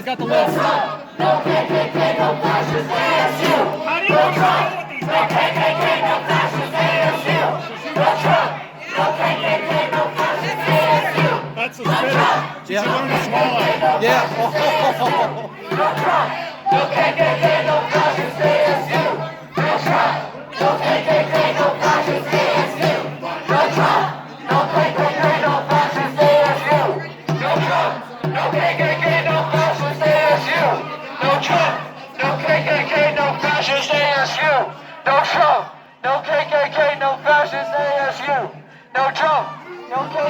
She's got the list. No KKK, no fascist ASU. No Trump. No KKK, no fascist ASU. No Trump. No KKK, no fascist ASU. That's a spit. Yeah. Learn to swallow. Yeah. No Trump. No KKK, no fascist ASU. No Trump. No KKK, no fascist ASU. No Trump. No KKK, no fascist ASU. No Trump. No KKK, no fascist ASU. No Trump. No KKK, no fascist ASU. No Trump. No KKK, no fascist ASU. No Trump. No KKK.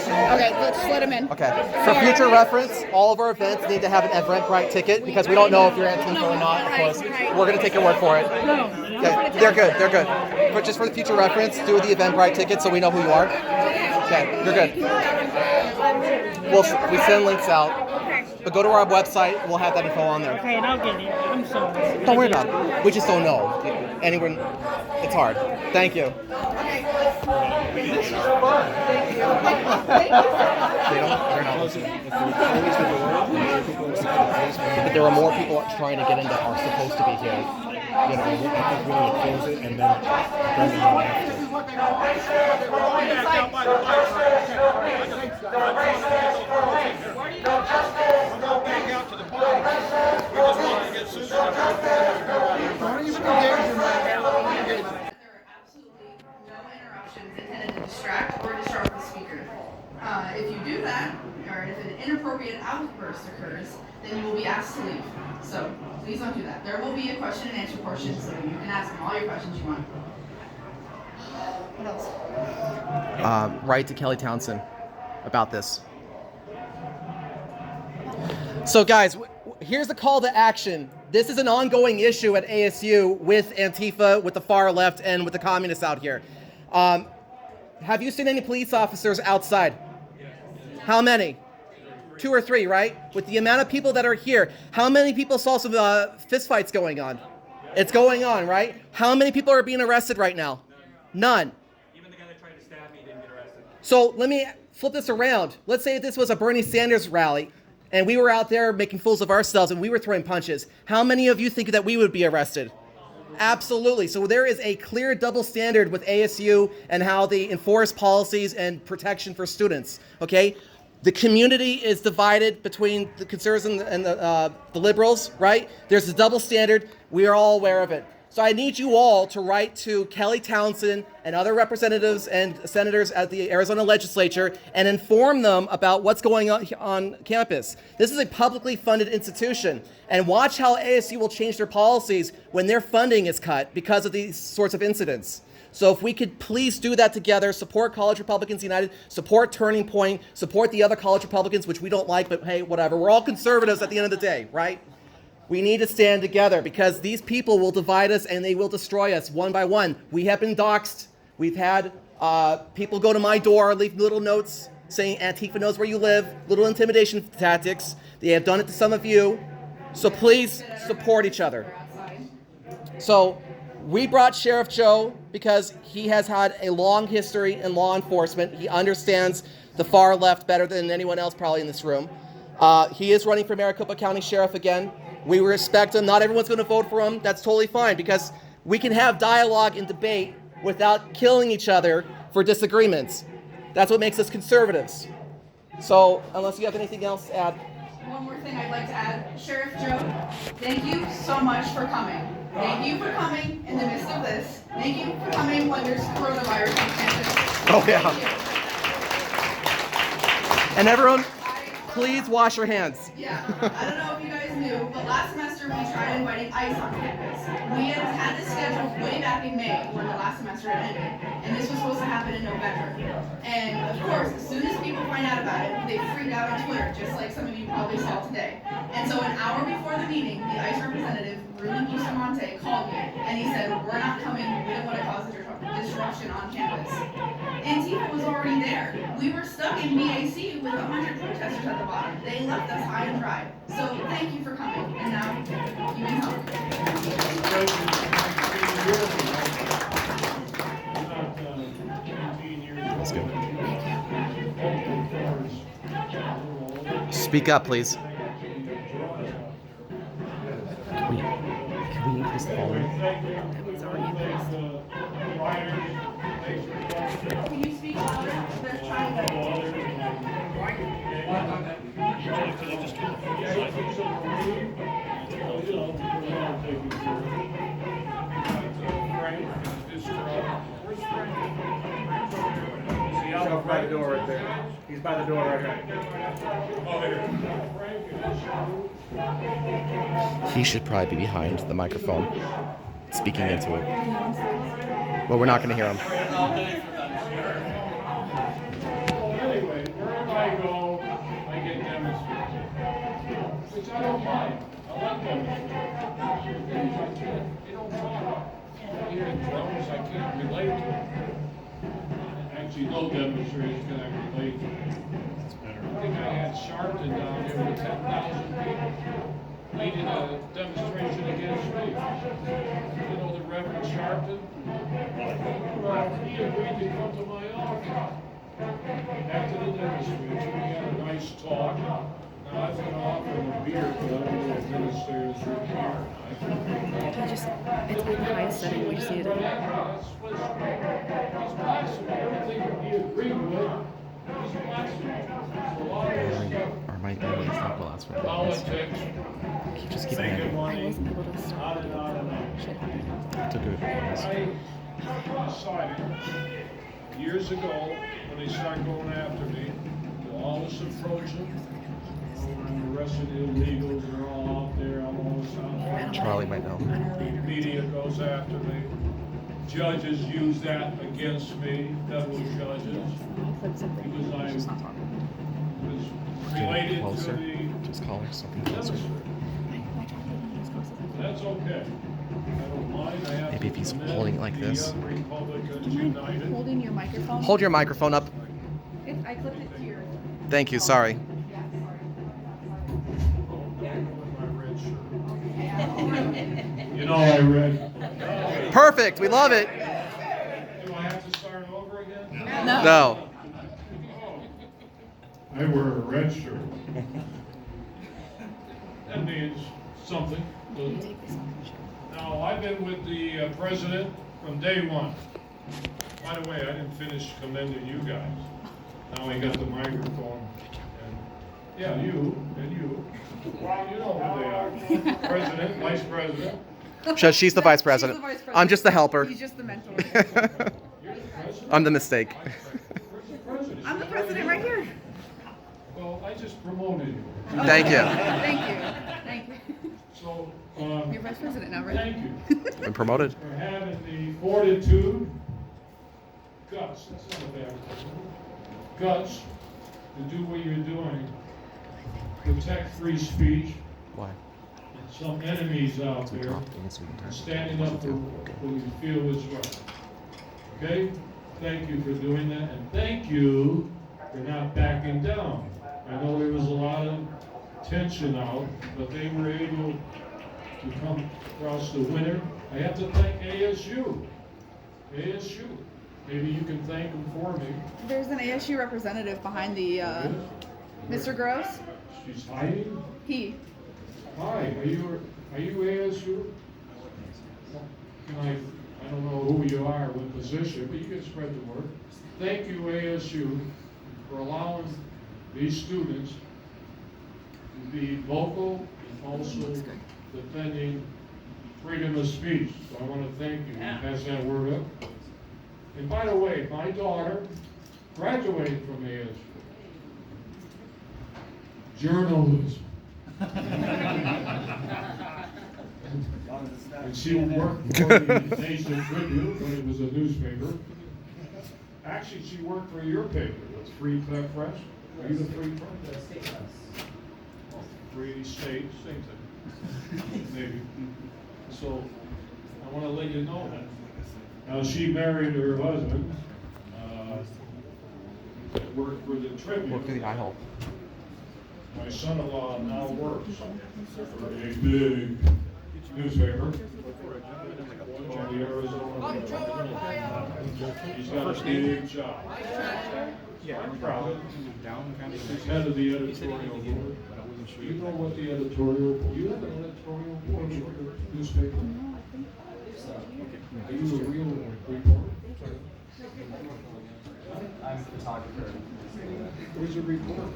Okay, let's just let him in. Okay. For future reference, all of our events need to have an Eventbrite ticket because we don't know if you're Antifa or not, of course. We're going to take your word for it. Okay. They're good. They're good. But just for the future reference, do the Eventbrite ticket so we know who you are. Okay. You're good. We send links out. But go to our website. We'll have that info on there. Okay, and I'll get it. I'm sorry. Don't worry about it. We just don't know. Anyone, it's hard. Thank you. They're not listening. But there are more people trying to get in that are supposed to be here. You know, I think we need to close it and then bring them on after. Intended to distract or disrupt the speaker. If you do that, or if an inappropriate outburst occurs, then you will be asked to leave. So please don't do that. There will be a question and answer portion, so you can ask them all your questions you want. What else? Write to Kelly Townsend about this. So guys, here's the call to action. This is an ongoing issue at ASU with Antifa, with the far left, and with the communists out here. Have you seen any police officers outside? How many? 2 or 3, right? With the amount of people that are here, how many people saw some fistfights going on? It's going on, right? How many people are being arrested right now? None. Even the guy that tried to stab me didn't get arrested. So let me flip this around. Let's say this was a Bernie Sanders rally, and we were out there making fools of ourselves, and we were throwing punches. How many of you think that we would be arrested? Absolutely. So there is a clear double standard with ASU and how they enforce policies and protection for students. Okay, the community is divided between the conservatives and the liberals. Right? There's a double standard. We are all aware of it. So I need you all to write to Kelly Townsend and other representatives and senators at the Arizona legislature and inform them about what's going on campus. This is a publicly funded institution, and watch how ASU will change their policies when their funding is cut because of these sorts of incidents. So if we could please do that together, support College Republicans United, support Turning Point, support the other college Republicans, which we don't like, but hey, whatever. We're all conservatives at the end of the day, right? We need to stand together because these people will divide us and they will destroy us one by one. We have been doxxed. We've had people go to my door, leave little notes saying Antifa knows where you live, little intimidation tactics. They have done it to some of you. So please support each other. So we brought Sheriff Joe because he has had a long history in law enforcement. He understands the far left better than anyone else probably in this room. He is running for Maricopa County Sheriff again. We respect him. Not everyone's going to vote for him. That's totally fine because we can have dialogue and debate without killing each other for disagreements. That's what makes us conservatives. So, unless you have anything else to add. One more thing I'd like to add. Sheriff Joe, thank you so much for coming. Thank you for coming in the midst of this. Thank you for coming when there's coronavirus on campus. Oh, yeah. And everyone, please wash your hands. Yeah, I don't know if you guys knew, but last semester we tried inviting ICE on campus. We had this scheduled way back in May when the last semester had ended, and this was supposed to happen in November. And of course, as soon as people find out about it, they freak out on Twitter, just like some of you probably saw today. And so an hour before the meeting, the ICE representative, Rudy Bustamante, called me, and he said, we're not coming, we don't want to cause a disruption on campus. Antifa was already there. We were stuck in BAC with 100 protesters at the bottom. They left us high and dry. So thank you for coming. And now you can talk. That's good. Speak up, please. Can we increase the volume? It's already increased. Can you speak louder? They're trying to. He's by the door right there. He's by the door right there. He should probably be behind the microphone, speaking into it. Well, we're not going to hear him. which I don't mind. I like demonstrations. They don't talk. I hear drums, I can't relate to them. Actually, no demonstration can I relate to. I think I had Sharpton down here with 10,000 people leading a demonstration against me. You know the Reverend Sharpton? Well, he agreed to come to my office. After the demonstration, we had a nice talk. Now I've been offering a beer to other administrators for a year. It's like the highest setting. We just needed it. That's what's he's blasphemy. Everything he agreed with, he's blasphemy. So a lot of this stuff, Or might be not the last one. politics, Just keep making it. money, I wasn't able to stop on and on and on. shit happening. To do it. I decided years ago, when they started going after me, to always approach them. I'm arresting illegals, they're all out there, I'm always out there. Charlie might know. Media goes after me. Judges use that against me, federal judges. Because I was related to Closer. the Just call her something closer. That's okay. I don't mind. I have Maybe if to he's commend holding it like the this. Young Republicans Do you mind United. holding your microphone? Hold your microphone up. I clipped it to your. Thank you. Sorry. You know I read. Perfect. We love it. Do I have to start over again? No. I wear a red shirt. That means something, doesn't it? Now, I've been with the president from day one. By the way, I didn't finish commending you guys. Now I got the microphone. And, yeah, you and you. Well, you know who they are. President, vice president. She's the vice president. She's the vice president. I'm just the helper. He's just the mentor. You're the president? I'm the mistake. Where's the president? I'm the president right here. Well, I just promoted you. Thank you. Thank you. Thank you. So, You're vice president now, right? thank you Been promoted. for having the fortitude, guts, that's not a bad word, guts to do what you're doing, protect free speech, Why? and some enemies out there standing up for what you feel is right. Okay? Thank you for doing that, and thank you for not backing down. I know there was a lot of tension out, but they were able to come across the winner. I have to thank ASU. ASU. Maybe you can thank them for me. There's an ASU representative behind the Mr. Gross. She's hiding? He. Hi, are you ASU? Can I don't know who you are, what position, but you can spread the word. Thank you, ASU, for allowing these students to be vocal and also defending freedom of speech. So I want to thank you. Pass that word up. And by the way, my daughter graduated from ASU. Journalism. And she worked for the Nation Tribune when it was a newspaper. Actually, she worked for your paper, the Free Press. Are you the Free Press? State Press. Oh, Free State, same thing. Maybe. So, I want to let you know that. Now, she married her husband, that worked for the Tribune. Work through the eye hole. My son-in-law now works for a big newspaper. On the Arizona. He's got a big job. I'm proud. He's head of the editorial board. Do you know what the editorial, you have an editorial board for your newspaper? Are you a real reporter? I'm a photographer. Where's the reporter?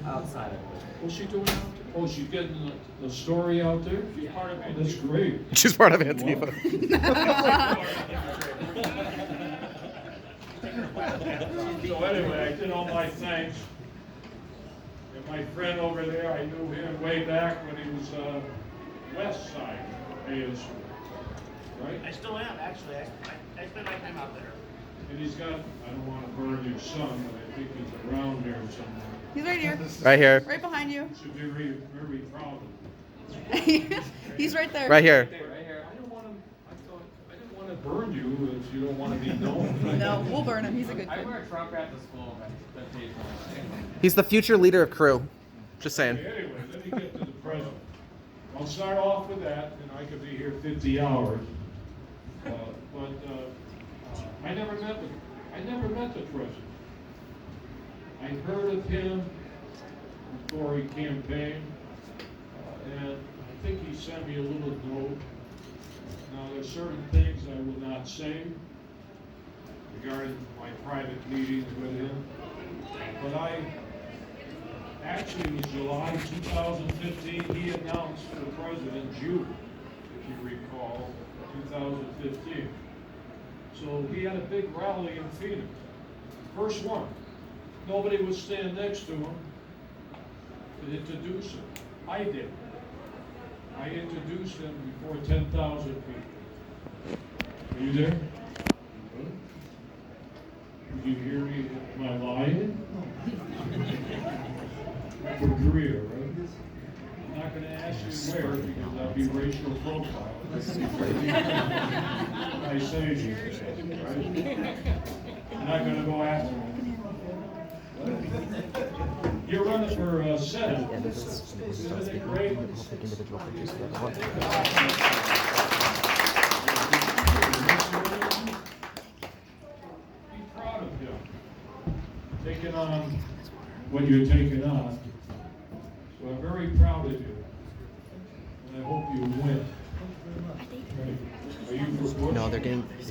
Outside of it. What's she doing out there? Oh, she's getting the story out there? She's part of it. That's great. She's part of Antifa. So anyway, I did all my thanks. And my friend over there, I knew him way back when he was West Side ASU. Right? I still am, actually. I spend my time out there. And he's got, I don't want to burn your son, but I think he's around there somewhere. He's right here. Right here. Right behind you. Should be very, very proud of He's right there. Right here. I didn't want to burn you if you don't want to be known. No, we'll burn him. He's a good I kid. wear a Trump hat to school, but He's the future leader of crew. Just saying. Anyway, let me get to the president. I'll start off with that, and I could be here 50 hours. I never met the president. I heard of him before he campaigned, and I think he sent me a little note. Now, there's certain things I will not say regarding my private meetings with him, but actually, it was July 2015, he announced for president June, if you recall, 2015. So he had a big rally in Phoenix. First one. Nobody would stand next to him to introduce him. I did. I introduced him before 10,000 people. Are you there? Did you hear me? Am I lying? For Korea, right? I'm not going to ask you where because that'll be racial profile. I say you, right? I'm not going to go after him. You're running for Senate. Isn't it great? Be proud of him. Taking on what you're taking on. So I'm very proud of you. And I hope you win. Are you for Bush? No, they're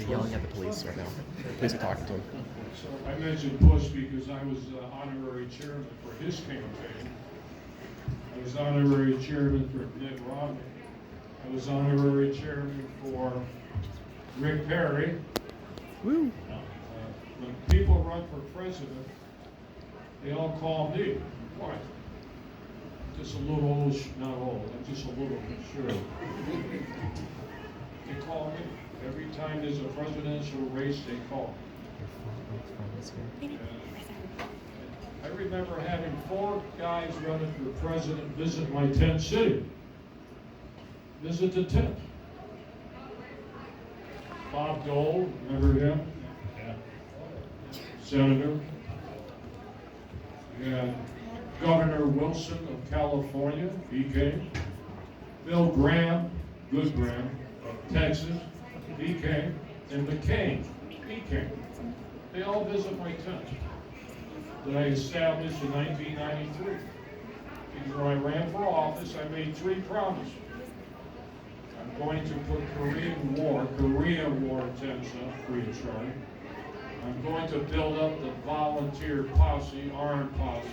yelling at the police right now. The police are talking to him. So I mentioned Bush because I was honorary chairman for his campaign. I was honorary chairman for Mitt Romney. I was honorary chairman for Rick Perry. Woo. When people run for president, they all call me. Why? Just a little old, not old, I'm just a little sure. They call me. Every time there's a presidential race, they call. I remember having 4 guys running for president visit my tent city. Visit the tent. Bob Dole, remember him? Yeah. Senator. Yeah. Governor Wilson of California, he came. Bill Graham, good Graham, of Texas, he came. And McCain, he came. They all visit my tent that I established in 1993. Because when I ran for office, I made 3 promises. I'm going to put Korea War tents up free of charge. I'm going to build up the volunteer posse, armed posse.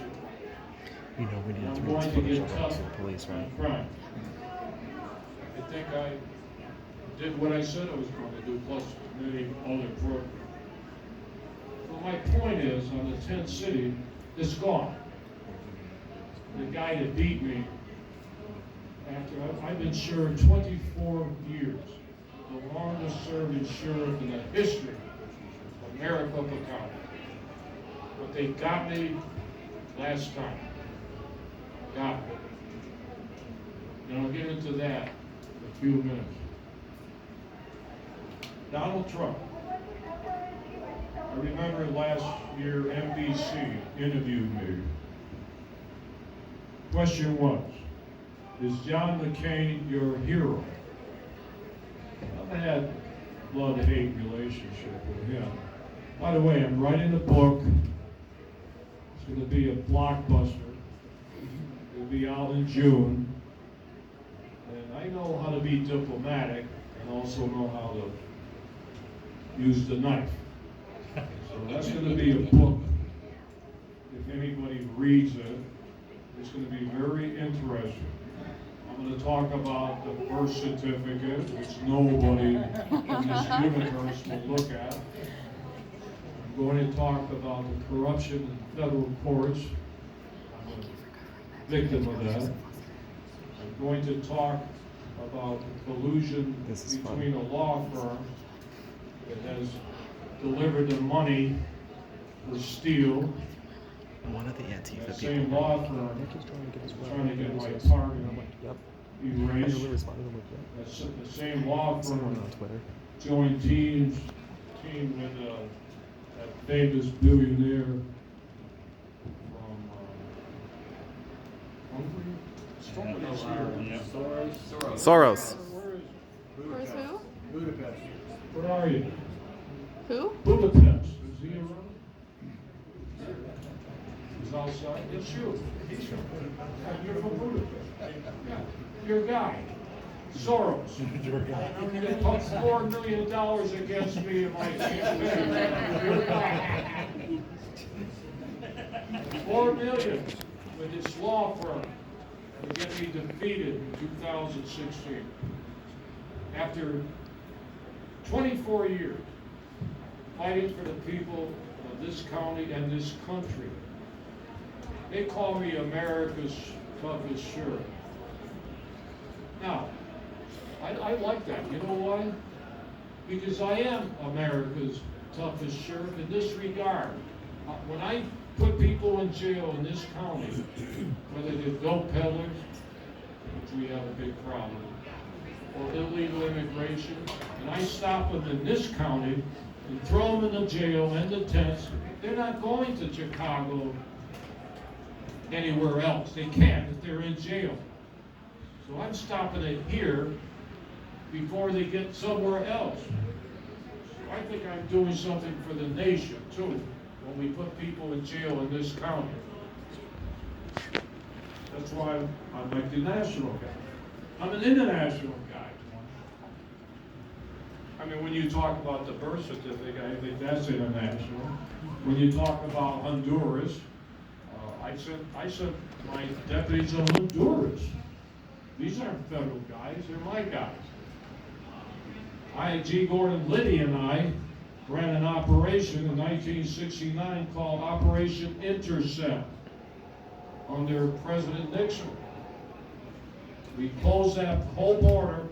You know, we need I'm to going to get tough to the police, right? on crime. I think I did what I said I was going to do, plus many other programs. Well, my point is, on the tent city, it's gone. The guy that beat me, after I've been sheriff 24 years, the longest serving sheriff in the history of Maricopa County. But they got me last time. Got me. And I'll get into that in a few minutes. Donald Trump. I remember last year NBC interviewed me. Question was, is John McCain your hero? I've had a love-hate relationship with him. By the way, I'm writing a book. It's going to be a blockbuster. It'll be out in June. And I know how to be diplomatic and also know how to use the knife. So that's going to be a book. If anybody reads it, it's going to be very interesting. I'm going to talk about the birth certificate, which nobody in this universe will look at. I'm going to talk about the corruption in federal courts. I'm a victim of that. I'm going to talk about the collusion between a law firm that has delivered the money for steel One of the Antifa That people. same law firm trying to get my pardon erased. That's the same law firm joined team with that famous billionaire from Soros. Where's who? Budapest. What are you? Who? Budapest. Is he around? He's outside. It's you. He's from Budapest. You're from Budapest. Yeah. Your guy. Soros. He put $4 million against me in my campaign. Your guy. $4 million with this law firm to get me defeated in 2016. After 24 years fighting for the people of this county and this country. They call me America's toughest sheriff. Now, I like that. You know why? Because I am America's toughest sheriff in this regard. When I put people in jail in this county, whether they're dope peddlers, which we have a big problem, or illegal immigration, and I stop them in this county and throw them in the jail and the tents, they're not going to Chicago, anywhere else. They can't if they're in jail. So I'm stopping it here before they get somewhere else. So I think I'm doing something for the nation too, when we put people in jail in this county. That's why I'm like the national guy. I'm an international guy. I mean, when you talk about the birth certificate, I think that's international. When you talk about Honduras, I sent my deputies to Honduras. These aren't federal guys, they're my guys. G. Gordon Liddy and I ran an operation in 1969 called Operation Intercept under President Nixon. We closed that whole border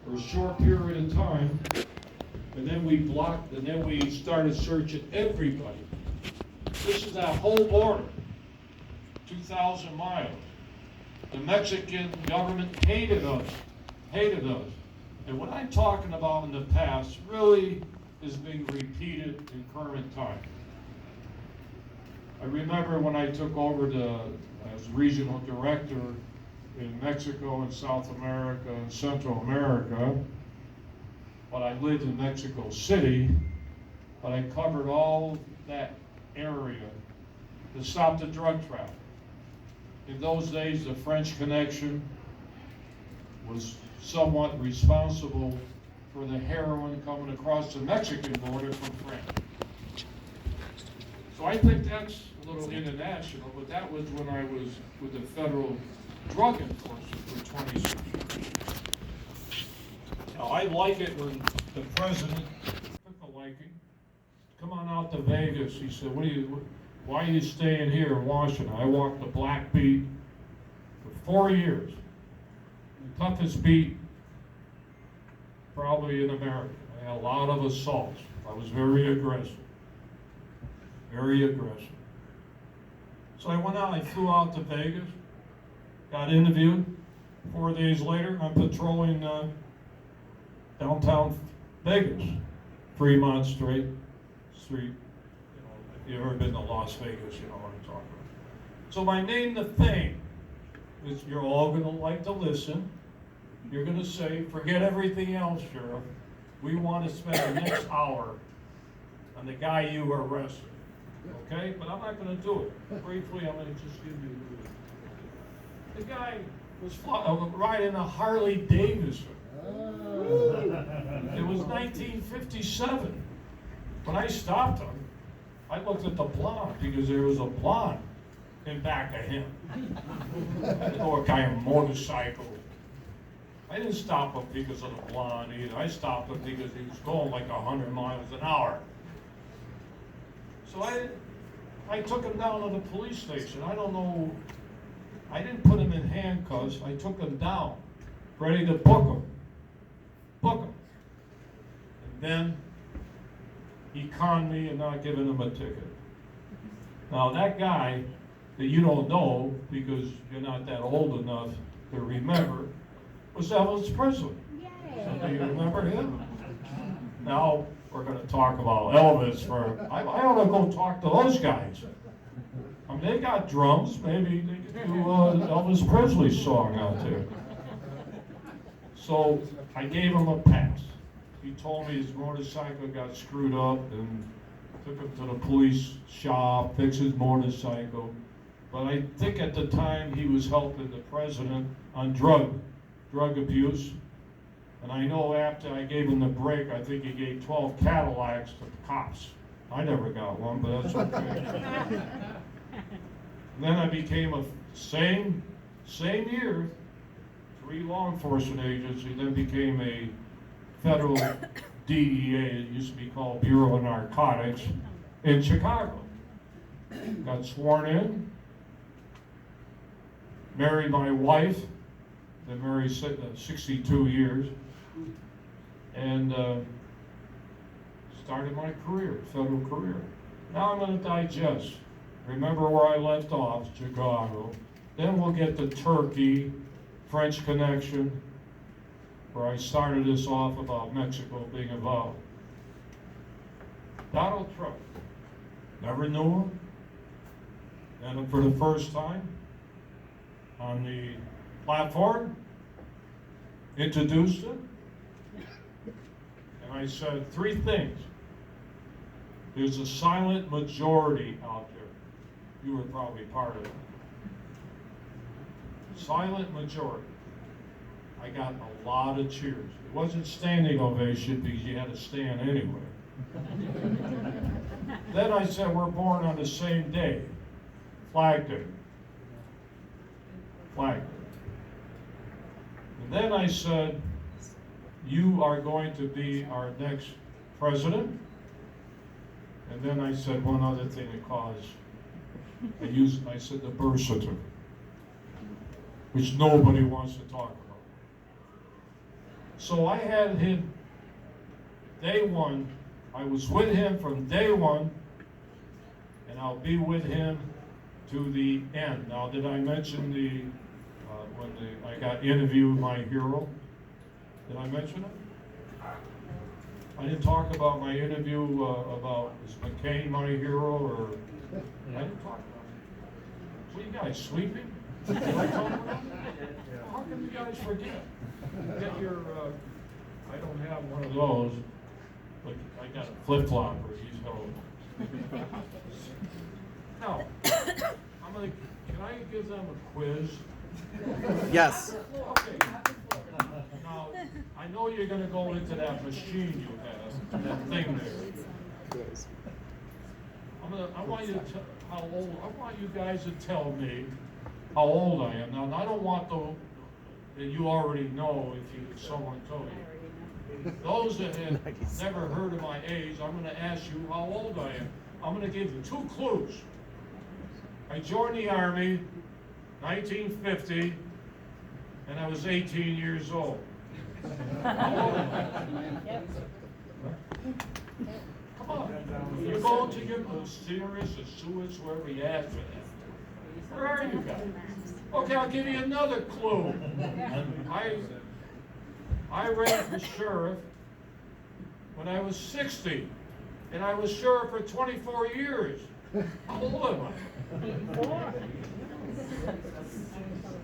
for a short period of time, and then we started searching everybody. This is that whole border, 2,000 miles. The Mexican government hated us. And what I'm talking about in the past really is being repeated in current time. I remember when I took over as regional director in Mexico and South America and Central America, but I lived in Mexico City, but I covered all that area to stop the drug traffic. In those days, the French Connection was somewhat responsible for the heroin coming across the Mexican border from France. So I think that's a little international, but that was when I was with the federal drug enforcement for 20 years. Now, I like it when the president took a liking. Come on out to Vegas. He said, why are you staying here in Washington? I walked the black beat for 4 years. The toughest beat probably in America. I had a lot of assaults. I was very aggressive. Very aggressive. So I went out, I flew out to Vegas, got interviewed. 4 days later, I'm patrolling downtown Vegas, Fremont Street. If you've ever been to Las Vegas, you know what I'm talking about. So my name to fame is, you're all gonna like to listen. You're gonna say, forget everything else, Sheriff. We want to spend the next hour on the guy you arrested. Okay? But I'm not gonna do it. Briefly, I'm gonna just give you the guy was riding a Harley Davidson. It was 1957. When I stopped him, I looked at the blonde because there was a blonde in back of him. Or a guy on a motorcycle. I didn't stop him because of the blonde either. I stopped him because he was going like 100 miles an hour. So I took him down to the police station. I don't know, I didn't put him in handcuffs. I took him down, ready to book him. And then he conned me and not giving him a ticket. Now, that guy that you don't know because you're not that old enough to remember was Elvis Presley. So do you remember him? Now, we're going to talk about Elvis for, I ought to go talk to those guys. I mean, they got drums. Maybe they could do Elvis Presley's song out there. So I gave him a pass. He told me his motorcycle got screwed up and took him to the police shop, fixed his motorcycle. But I think at the time he was helping the president on drug abuse. And I know after I gave him the break, I think he gave 12 Cadillacs to the cops. I never got one, but that's okay. Then I became a same year, 3 law enforcement agencies, then became a federal DEA, it used to be called Bureau of Narcotics, in Chicago. Got sworn in, married my wife, been married 62 years, and started my career, federal career. Now I'm going to digest. Remember where I left off, Chicago. Then we'll get to Turkey, French Connection, where I started this off about Mexico being involved. Donald Trump, never knew him. And for the first time on the platform, introduced him. And I said 3 things. There's a silent majority out there. You were probably part of it. Silent majority. I got a lot of cheers. It wasn't standing ovation because you had to stand anyway. Then I said, we're born on the same day. Flag Day. Flag Day. And then I said, you are going to be our next president. And then I said one other thing that caused, I said the birth certificate, which nobody wants to talk about. So I had him day one. I was with him from day one, and I'll be with him to the end. Now, did I mention I got interviewed my hero? Did I mention it? I didn't talk about my interview about, is McCain my hero, or I didn't talk about it. What are you guys, sleeping? Did I talk about it? How can you guys forget? Get your, I don't have one of those, but I got a flip-flopper, he's held. Now, can I give them a quiz? Yes. Okay. Now, I know you're gonna go into that machine you have, that thing there. I want you guys to tell me how old I am. Now, I don't want that you already know if someone told you. Those that have never heard of my age, I'm gonna ask you how old I am. I'm gonna give you 2 clues. I joined the Army, 1950, and I was 18 years old. How old am I? Come on. You're going to get serious or Suez, wherever you at for that. Where are you guys? Okay, I'll give you another clue. I ran for sheriff when I was 60, and I was sheriff for 24 years. How old am I? What?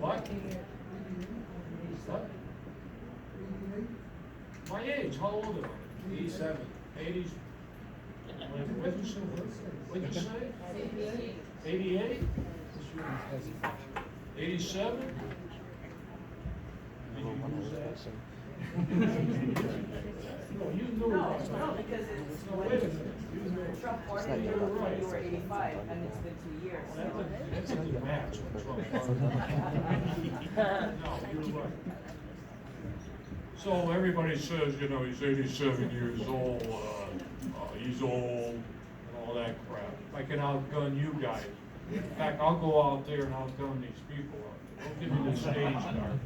What? My age, how old am I? 87. 80s. What'd you say? 88? 87? No, you knew that. No, because it's No, wait a minute. Trump wanted you when you were 85, and it's been 2 years. That's a good match with Trump. No, you're right. So everybody says, he's 87 years old, he's old, and all that crap. I can outgun you guys. In fact, I'll go out there and outgun these people. Don't give me the stage card.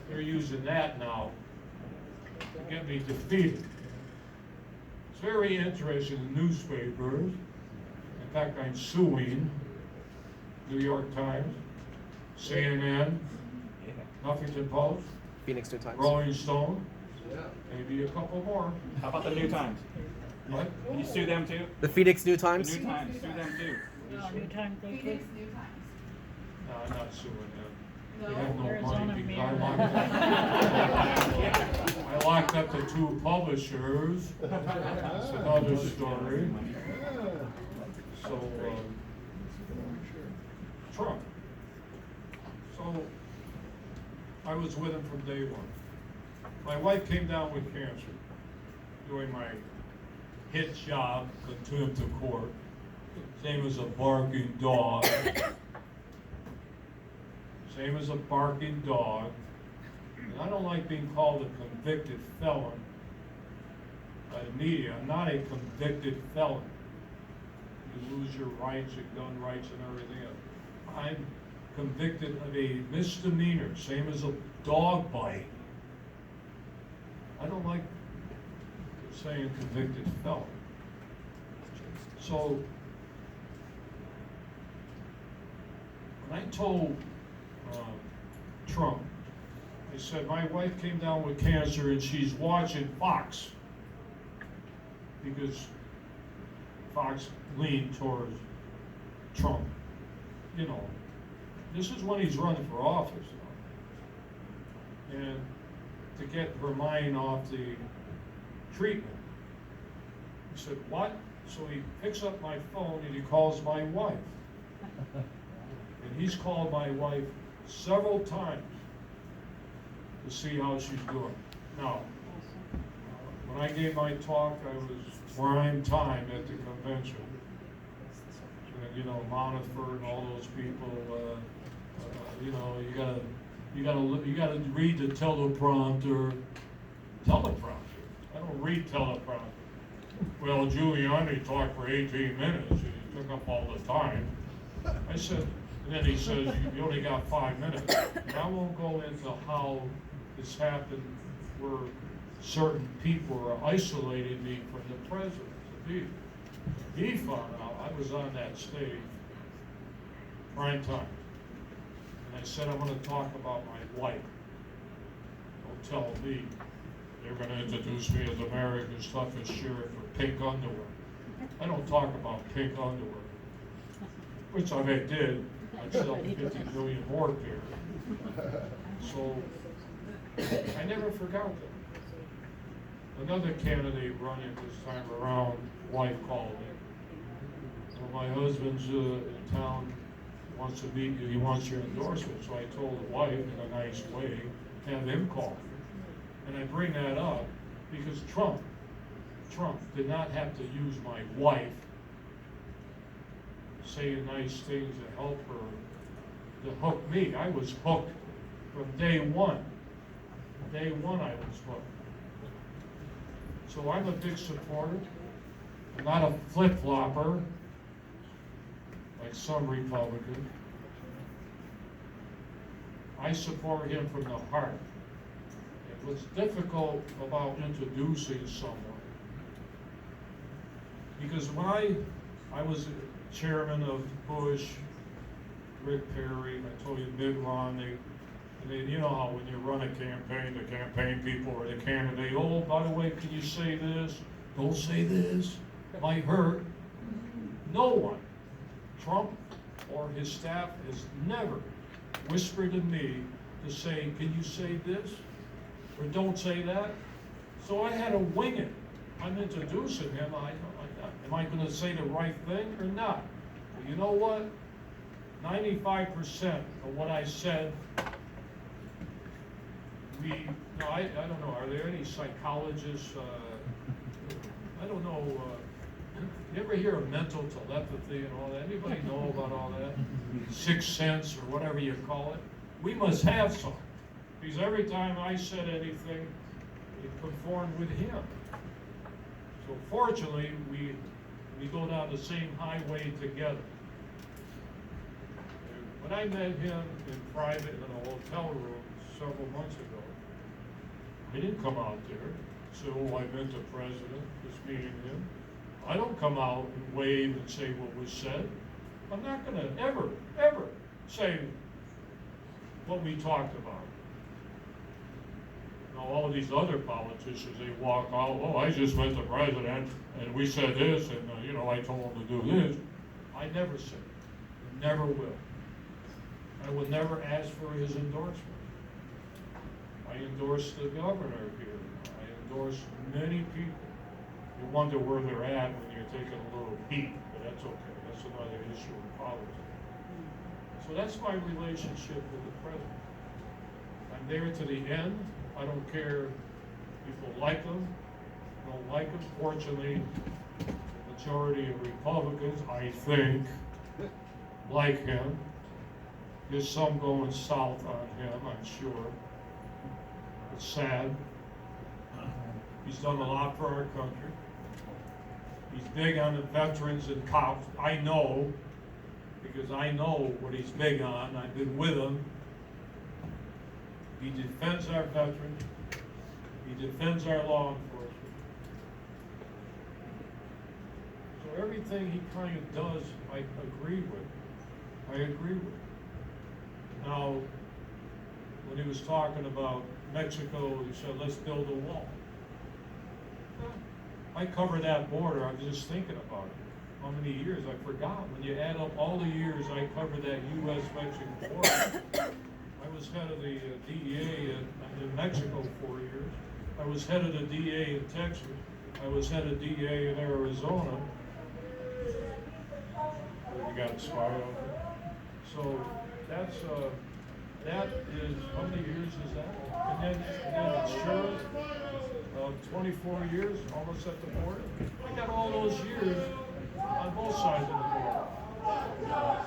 They're using that now to get me defeated. It's very interesting in newspapers and fact, I'm suing New York Times, CNN, Huffington Post, Phoenix New Times. Rolling Stone, maybe a couple more. How about the New Times? What? Can you sue them too? The Phoenix New The Times. New Times, sue them too. No, New Times, they could. Phoenix New Times. No, I'm not suing them. No? They have no Arizona money because Mirror. I locked up the 2 publishers. That's another story. So, Trump. So, I was with him from day one. My wife came down with cancer doing my hit job, contempt of court. Same as a barking dog. Same as a barking dog. And I don't like being called a convicted felon by the media. I'm not a convicted felon. You lose your rights, your gun rights and everything else. I'm convicted of a misdemeanor, same as a dog bite. I don't like saying convicted felon. So, when I told Trump, I said, my wife came down with cancer and she's watching Fox because Fox leaned towards Trump. You know, this is when he's running for office. And to get her mind off the treatment. He said, what? So he picks up my phone and he calls my wife. And he's called my wife several times to see how she's doing. Now, when I gave my talk, I was prime time at the convention. And, you know, Monifer and all those people, you know, you gotta read the teleprompter. I don't read teleprompter. Well, Giuliani talked for 18 minutes. He took up all the time. I said, and then he says, you only got 5 minutes. And I won't go into how this happened where certain people are isolating me from the president. He found out I was on that stage, prime time. And I said, I'm gonna talk about my wife. Don't tell me they're gonna introduce me as America's toughest sheriff with pink underwear. I don't talk about pink underwear, which I did. I'd sell 50 million more pairs. So, I never forgot that. Another candidate running this time around, wife called me. Well, my husband's in town, wants to meet you, he wants your endorsement. So I told the wife in a nice way, have him call. And I bring that up because Trump did not have to use my wife saying nice things to help her, to hook me. I was hooked from day one. Day one I was hooked. So I'm a big supporter. I'm not a flip-flopper like some Republicans. I support him from the heart. And what's difficult about introducing someone, because when I was chairman of Bush, Rick Perry, I told you Mitt Romney, and then you know how when you run a campaign, the campaign people or the candidate, oh, by the way, can you say this? Don't say this. Might hurt. No one, Trump or his staff, has never whispered to me to say, can you say this? Or don't say that? So I had to wing it. I'm introducing him. Am I going to say the right thing or not? But you know what? 95% of what I said, I don't know, are there any psychologists, I don't know, you ever hear of mental telepathy and all that? Anybody know about all that? Sixth sense or whatever you call it? We must have some. Because every time I said anything, it conformed with him. So fortunately, we go down the same highway together. When I met him in private in a hotel room several months ago, he didn't come out there. So I met the president, just meeting him. I don't come out and wave and say what was said. I'm not gonna ever say what we talked about. Now, all of these other politicians, they walk out, oh, I just met the president, and we said this, and, you know, I told him to do this. I never said it, never will. I would never ask for his endorsement. I endorse the governor here. I endorse many people. You wonder where they're at when you're taking a little beat, but that's okay. That's another issue in politics. So that's my relationship with the president. I'm there to the end. I don't care if people like him, don't like him. Fortunately, the majority of Republicans, I think, like him. There's some going south on him, I'm sure. It's sad. He's done a lot for our country. He's big on the veterans and cops. I know, because I know what he's big on. I've been with him. He defends our veterans. He defends our law enforcement. So everything he kind of does, I agree with. I agree with. Now, when he was talking about Mexico, he said, let's build a wall. I cover that border, I'm just thinking about it. How many years? I forgot. When you add up all the years I covered that U.S.-Mexican border, I was head of the DEA in Mexico 4 years. I was head of the DEA in Texas. I was head of DEA in Arizona. You got a spy over there. So that's, that is, how many years is that? And then sheriff, 24 years, almost at the border. I got all those years on both sides of the border.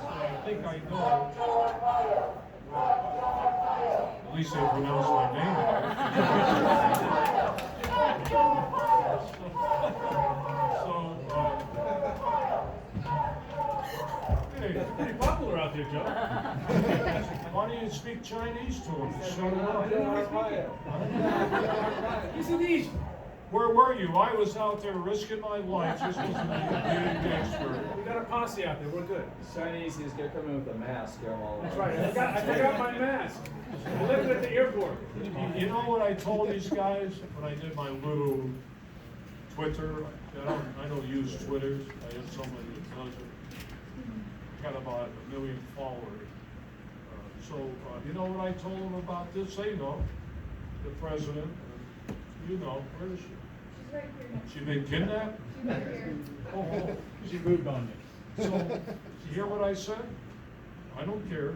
So I think I know. At least they pronounce my name right. Hey, it's pretty popular out there, Joe. Why don't you speak Chinese to him? Shut him up. Joe Arpaio. He's in East. Where were you? I was out there risking my life just listening to you expert. We got a posse out there. We're good. Chinese, he's gonna come in with a mask. That's right. I forgot my mask. I left it at the airport. You know what I told these guys when I did my little Twitter? I don't use Twitter. I have somebody that does it. Got about 1 million followers. You know what I told them about this? They know. The president. You know. Where is she? She's right here. She been kidnapped? She's right here. Oh. She moved on you. So, you hear what I said? I don't care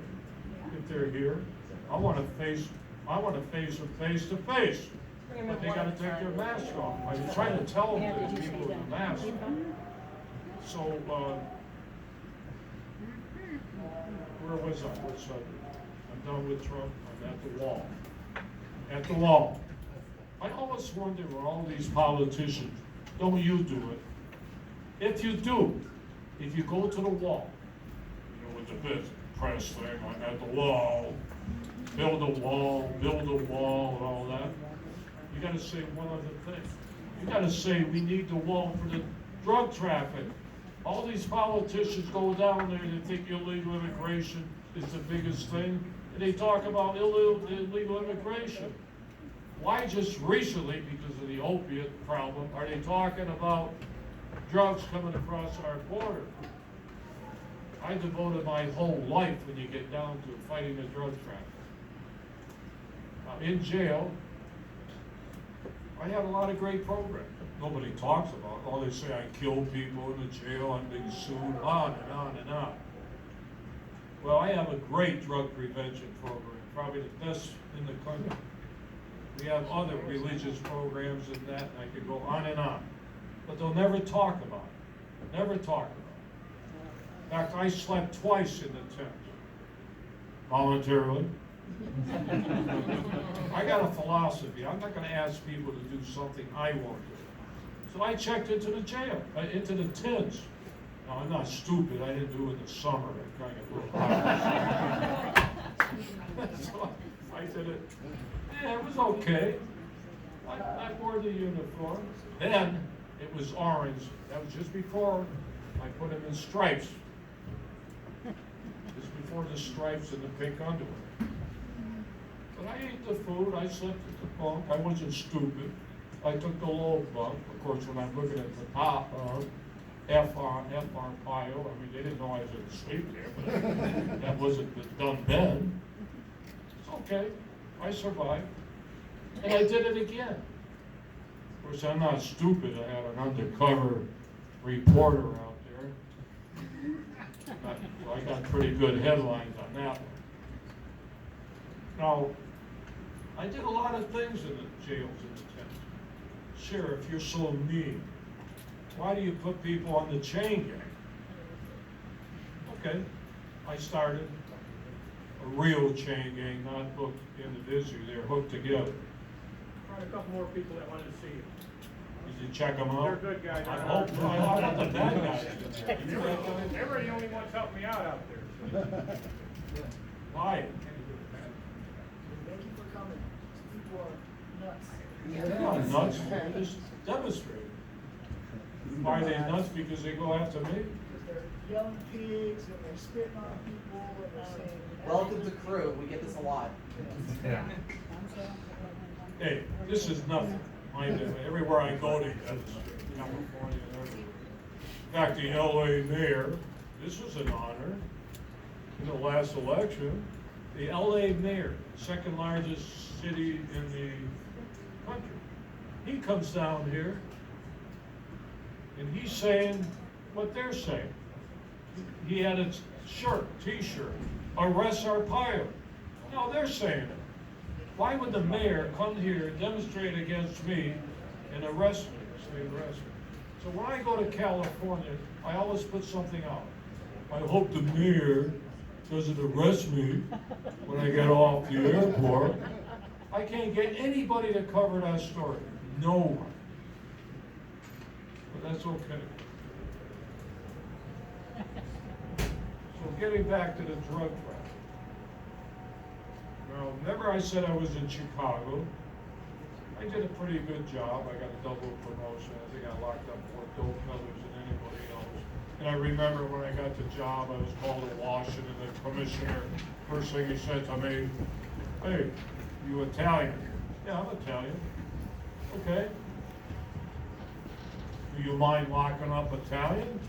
if they're here. I want to face them face to face. But they got to take their mask off. I was trying to tell them that people with the mask. So, where was I? What's I'm done with Trump. I'm at the wall. At the wall. I always wonder where all these politicians, don't you do it? If you do, if you go to the wall, you know, with the big press thing, I'm at the wall, build a wall, and all that, you gotta say one other thing. You gotta say we need the wall for the drug traffic. All these politicians go down there and they think illegal immigration is the biggest thing, and they talk about illegal immigration. Why just recently, because of the opiate problem, are they talking about drugs coming across our border? I devoted my whole life, when you get down to fighting the drug traffic. In jail, I had a lot of great programs. Nobody talks about it. All they say, I killed people in the jail, I'm being sued, on and on and on. Well, I have a great drug prevention program, probably the best in the country. We have other religious programs and that, and I could go on and on. But they'll never talk about it. Never talk about it. In fact, I slept twice in the tent. Voluntarily. I got a philosophy. I'm not going to ask people to do something I won't do. So I checked into the jail, into the tents. Now, I'm not stupid. I didn't do it in the summer. I kind of so I did it. Yeah, it was okay. I wore the uniform. Then It was orange. That was just before I put him in stripes. Just before the stripes and the pink underwear. But I ate the food, I slept at the bunk, I wasn't stupid. I took the low bunk. Of course, when I'm looking at the top, F. Arpaio, I mean, they didn't know I was asleep there, but that wasn't the dumb bed. It's okay, I survived. And I did it again. Of course, I'm not stupid, I had an undercover reporter out there. So I got pretty good headlines on that one. Now, I did a lot of things in the jails and detention. Sheriff, you're so mean. Why do you put people on the chain gang? Okay, I started a real chain gang, not hooked individually, they're hooked together. Brought a couple more people that wanted to see you. Did you check them out? They're good guys. I hope so. I want the bad guys in there. They were the only ones helping me out there. Why? Thank you for coming. People are nuts. They're not nuts, they're just demonstrating. Why are they nuts? Because they go after me? Because they're yelling pigs and they're spitting on people and they're saying. Welcome to crew. We get this a lot. Yeah. Hey, this is nothing. Everywhere I go to California and everywhere. In fact, the LA mayor, this was an honor in the last election. The LA mayor, second largest city in the country. He comes down here and he's saying what they're saying. He had a shirt, t-shirt, arrest Arpaio. No, they're saying it. Why would the mayor come here, demonstrate against me, and arrest me, say arrest me? So when I go to California, I always put something out. I hope the mayor doesn't arrest me when I get off the airport. I can't get anybody to cover that story. No one. But that's okay. So getting back to the drug trafficking. Now, remember I said I was in Chicago? I did a pretty good job. I got a double promotion. I think I locked up more dope dealers than anybody else. And I remember when I got the job, I was called to Washington, the commissioner, first thing he said to me, hey, you Italian? Yeah, I'm Italian. Okay. Do you mind locking up Italian?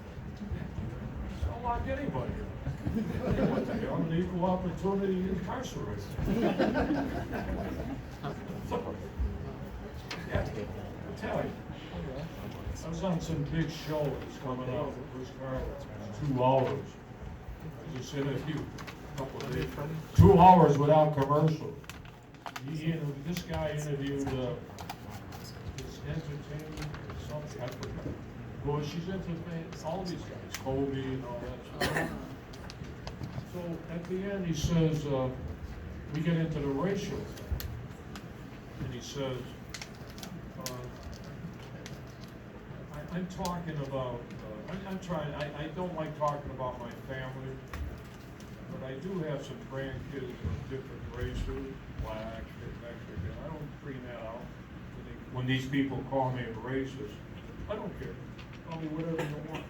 I'll lock anybody up. What the hell, an equal opportunity incarcerated. Yeah, Italian. I was on some big show that's coming out with Bruce Carter. 2 hours. I just interviewed a couple of days. 2 hours without commercial. This guy interviewed his entertainment or something. I forgot. Well, she's entertained all these guys, Kobe and all that stuff. So at the end, he says, we get into the racial thing. And he says, I'm talking about, I don't like talking about my family, but I do have some grandkids of different races, black, Mexican. I don't bring that out. When these people call me a racist, I don't care. Call me whatever you want.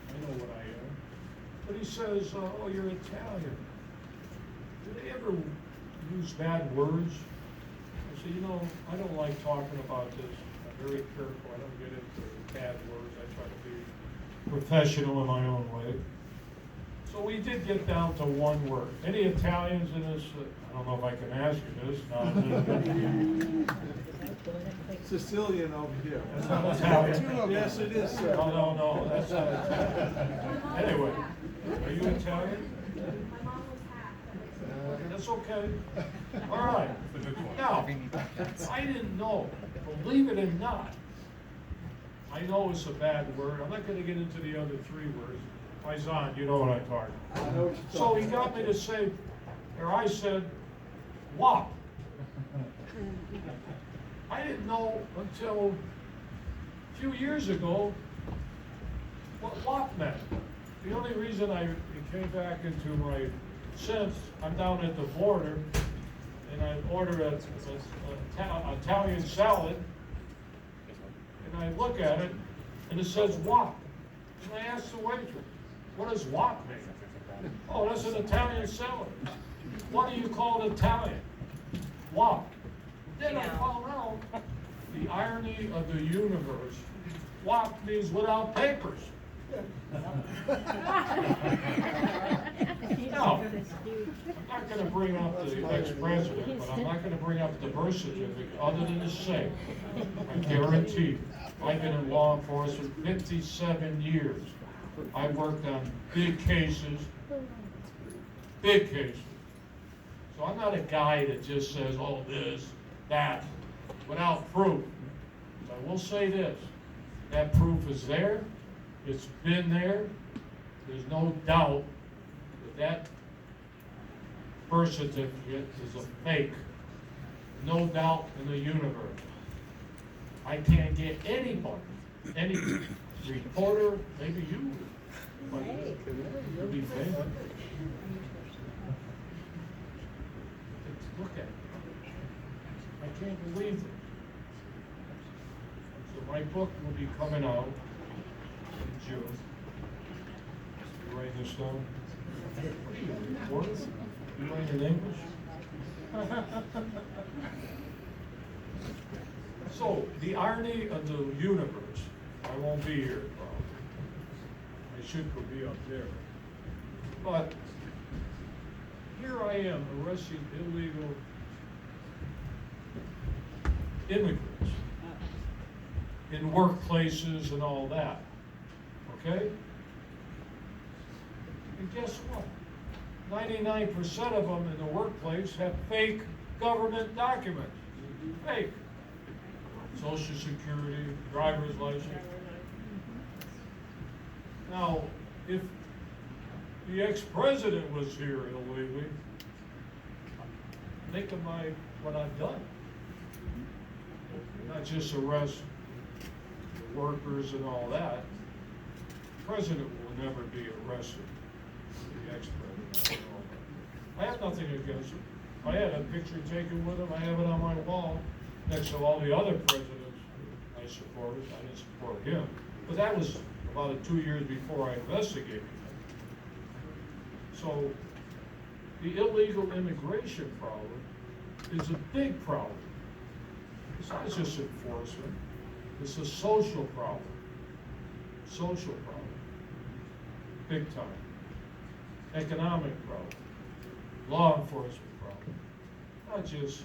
I know what I am. But he says, oh, you're Italian. Do they ever use bad words? I say, I don't like talking about this. I'm very careful. I don't get into bad words. I try to be professional in my own way. So we did get down to one word. Any Italians in this? I don't know if I can ask you this. Sicilian over here. That's not Italian. Yes, it is, sir. No, that's not Italian. Anyway, are you Italian? That's okay. All right. Now, I didn't know. Believe it or not, I know it's a bad word. I'm not going to get into the other 3 words. Paisan, you know what I'm talking about. So he got me to say, or I said, WAP. I didn't know until a few years ago what WAP meant. The only reason it came back into my sense, I'm down at the border and I ordered an Italian salad, and and I look at it, and it says WAP. And I asked the waitress, what does WAP mean? Oh, that's an Italian salad. What do you call it Italian? WAP. Then I found out the irony of the universe. WAP means without papers. Now, I'm not going to bring up the ex-president, but I'm not going to bring up the birth certificate other than to say, I guarantee you, I've been in law enforcement 57 years. I worked on big cases. So I'm not a guy that just says, oh, this, that, without proof. But I will say this, that proof is there. It's been there. There's no doubt that birth certificate is a fake. No doubt in the universe. I can't get anybody, any reporter, maybe you, but you'll be famous. Look at it. I can't believe it. So my book will be coming out in June. You writing this down? What are you, a reporter? You writing in English? So, the irony of the universe, I won't be here probably. I should go be up there. But here I am arresting illegal immigrants in workplaces and all that, okay? And guess what? 99% of them in the workplace have fake government documents. Fake. Social Security, driver's license. Now, if the ex-president was here illegally, think of what I've done. Not just arrest the workers and all that. The president will never be arrested. The ex-president. I have nothing against him. I had a picture taken with him. I have it on my wall next to all the other presidents I supported. I didn't support him. But that was about 2 years before I investigated him. So the illegal immigration problem is a big problem. It's not just enforcement. It's a social problem. Social problem. Big time. Economic problem. Law enforcement problem. Not just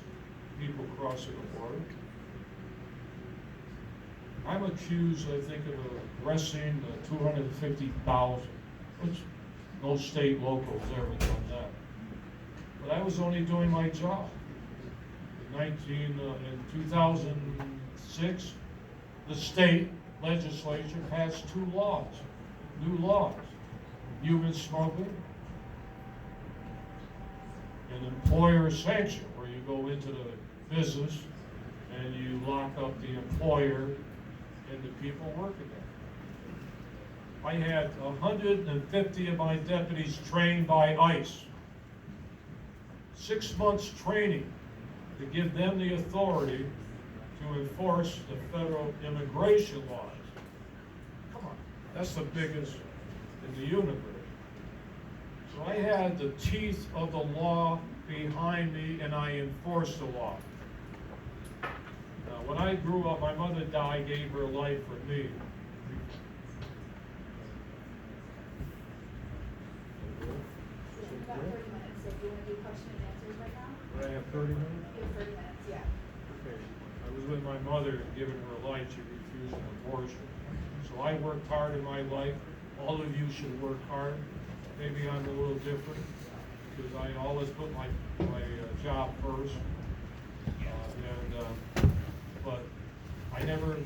people crossing the border. I'm accused, I think, of arresting 250,000, which no state local's ever done that. But I was only doing my job. In 2006, the state legislature passed 2 laws, new laws. Human smuggling and employer sanction, where you go into the business and you lock up the employer and the people working there. I had 150 of my deputies trained by ICE. 6 months training to give them the authority to enforce the federal immigration laws. Come on, that's the biggest in the universe. So I had the teeth of the law behind me and I enforced the law. Now, when I grew up, my mother died, gave her life for me. We've got 30 minutes, so if you want to do question and answers right now? Would I have 30 minutes? You have 30 minutes, yeah. Okay. I was with my mother and giving her life, she refused an abortion. So I worked hard in my life. All of you should work hard. Maybe I'm a little different because I always put my job first. But I never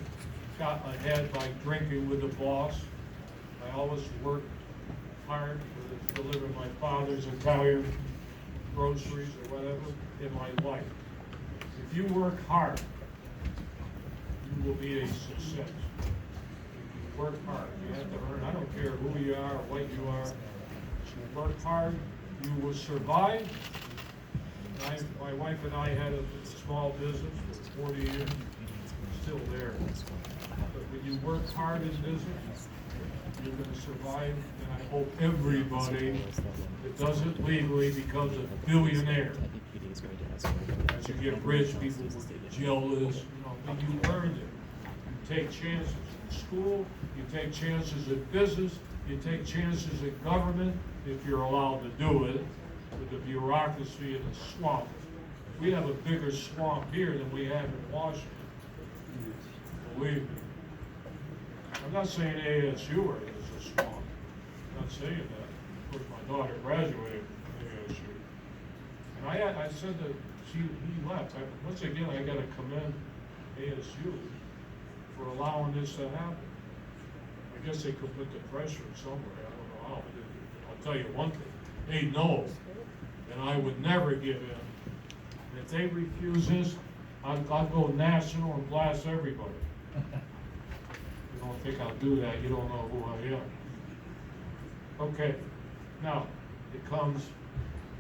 got ahead by drinking with the boss. I always worked hard to deliver my father's Italian groceries or whatever in my life. If you work hard, you will be a success. If you work hard, you have to earn. I don't care who you are or what you are. If you work hard, you will survive. My wife and I had a small business for 40 years, still there. But when you work hard in business, you're gonna survive, and I hope everybody that does it legally becomes a billionaire. As you get rich, people will get jealous, but you earned it. You take chances in school, you take chances in business, you take chances in government, if you're allowed to do it, with the bureaucracy and the swamp. We have a bigger swamp here than we have in Washington. Believe me. I'm not saying ASU is a swamp. I'm not saying that. Of course, my daughter graduated from ASU. And I said that he left. Once again, I gotta commend ASU for allowing this to happen. I guess they could put the pressure somewhere. I don't know how. I'll tell you one thing. They know, and I would never give in. And if they refuse this, I'll go national and blast everybody. You don't think I'll do that, you don't know who I am. Okay, now, it comes,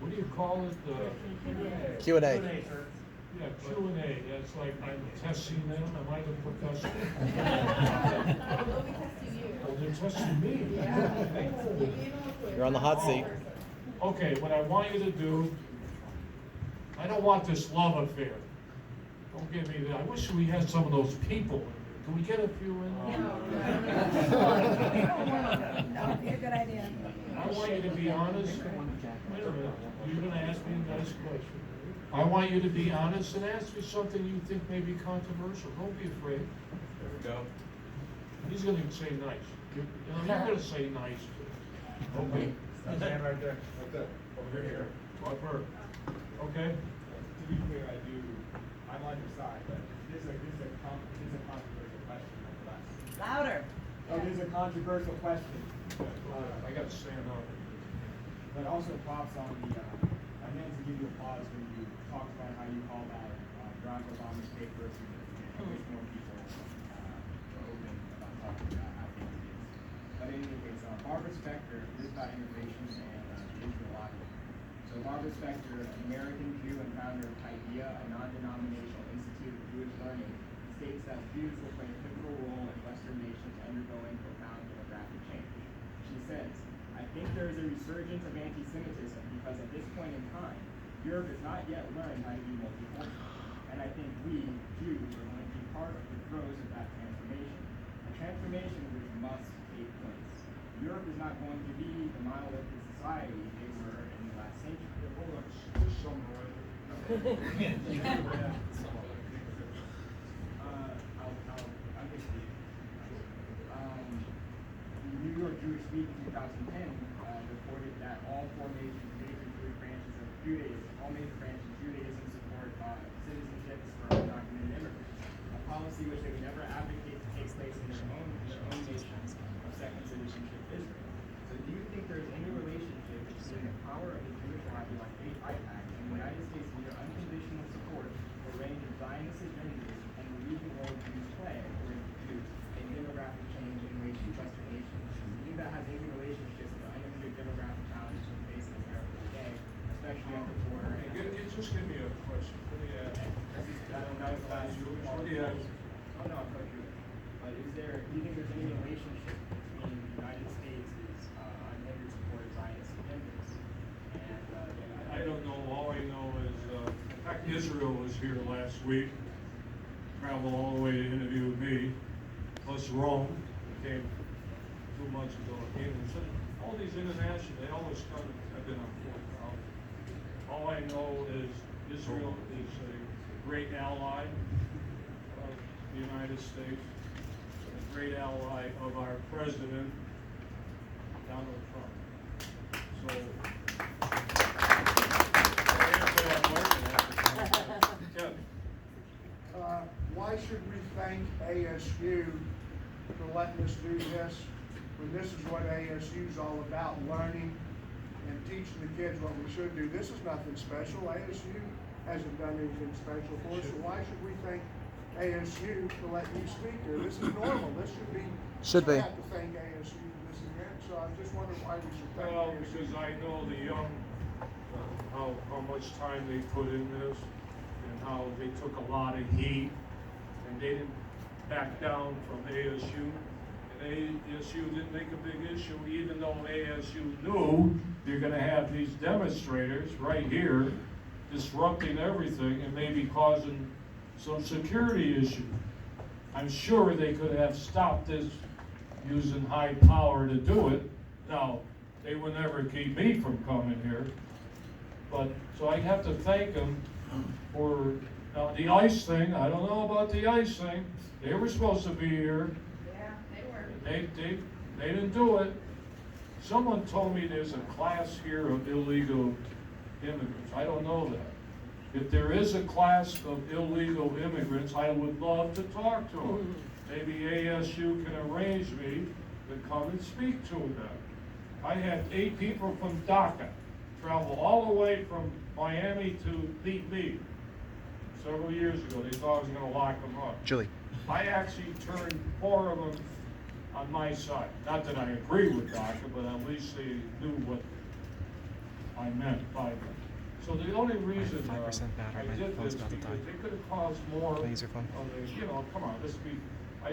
what do you call it? Q&A. Yeah, Q&A, that's like I'm testing them, am I the professor? Oh, they're testing me? You're on the hot seat. Okay, what I want you to do, I don't want this love affair. Don't give me that. I wish we had some of those people in here. Can we get a few in there? That would be a good idea. I want you to be honest. Wait a minute. You're going to ask me a nice question. I want you to be honest and ask me something you think may be controversial. Don't be afraid. There we go. He's going to say nice. You're going to say nice too. Okay. Stand right there. Right there. Over here. What word? Okay. To be clear, I'm on your side, but this is a controversial question nonetheless. Louder. Oh, this is a controversial question. I got to stand up. But also props on the, I meant to give you applause when you talked about how you called out Barack Obama's fake birth certificate. I wish more people were open about talking about how fake it is. But in any case, Barbara Specter, this is about immigration and the Israel audience. So Barbara Specter, an American Jew and founder of IDEA, a non-denominational institute of Jewish learning, states that Jews will play a pivotal role in Western nations undergoing profound demographic change. She says, I think there is a resurgence of anti-Semitism because at this point in time, Europe has not yet learned how to be multicultural. And I think we, Jews, are going to be part of the throes of that transformation. A transformation which must take place. Europe is not going to be the monolithic society they were in the last century. Hold on, just summarize it. I'll get to you. The New York Jewish Week in 2010 reported that all four major Jewish branches of Judaism, all major branches of Judaism support citizenships for undocumented immigrants, a policy which they would never advocate to take place in their own nations of second citizenship Israel. So do you think there is any relationship between the power of the Jewish lobby like AIPAC and the United States' near unconditional support for a range of Zionist agendas and the leading role Jews play, according to Jews, in demographic change in Western nations? Do you think that has any relationship to the unlimited demographic challenges we face in America today, especially at the border? Just give me a question. What do you ask? What do you ask? Oh, no, I'm quite sure. But do you think there's any relationship between the United States' unhindered support of Zionist agendas and I don't know. All I know is, in fact, Israel was here last week. Traveled all the way to interview me, plus Rome. Came 2 months ago again. And so all these international, they always come. I've been on 4,000. All I know is Israel is a great ally of the United States, a great ally of our president, Donald Trump. So, why should we thank ASU for letting us do this when this is what ASU is all about, learning and teaching the kids what we should do? This is nothing special. ASU hasn't done anything special for us, so why should we thank ASU for letting you speak here? This is normal. This should be. We have to thank ASU for this event, so I just wonder why we should thank well, ASU. because I know the young, how much time they put in this, and how they took a lot of heat, and they didn't back down from ASU. And ASU didn't make a big issue, even though ASU knew you're gonna have these demonstrators right here disrupting everything and maybe causing some security issue. I'm sure they could have stopped this using high power to do it. Now, they would never keep me from coming here. But, so I have to thank them for, now the ice thing, I don't know about the ice thing. They were supposed to be here. Yeah, they were. They didn't do it. Someone told me there's a class here of illegal immigrants. I don't know that. If there is a class of illegal immigrants, I would love to talk to them. Maybe ASU can arrange me to come and speak to them. I had 8 people from DACA travel all the way from Miami to meet me several years ago. They thought I was gonna lock them up. Julie. I actually turned 4 of them on my side. Not that I agree with DACA, but at least they knew what I meant by that. So the only reason I did this, because they could have caused more of the, come on, let's be